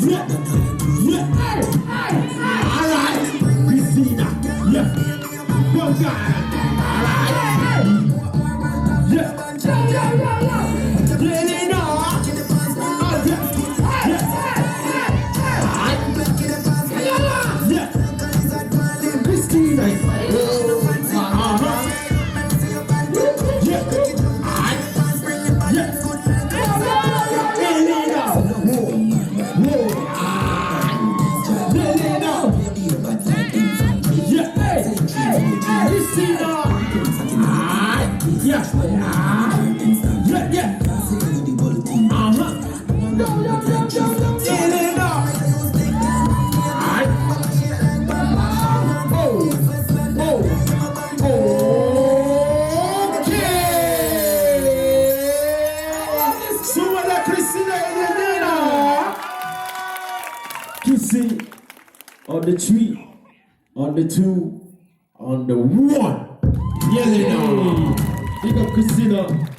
Alright, Kristina, yeah, Bangarang, alright, yeah, Hellena, yeah, Kristina, on the 3, on the 2, on the 1. Yeah, big up Kristina.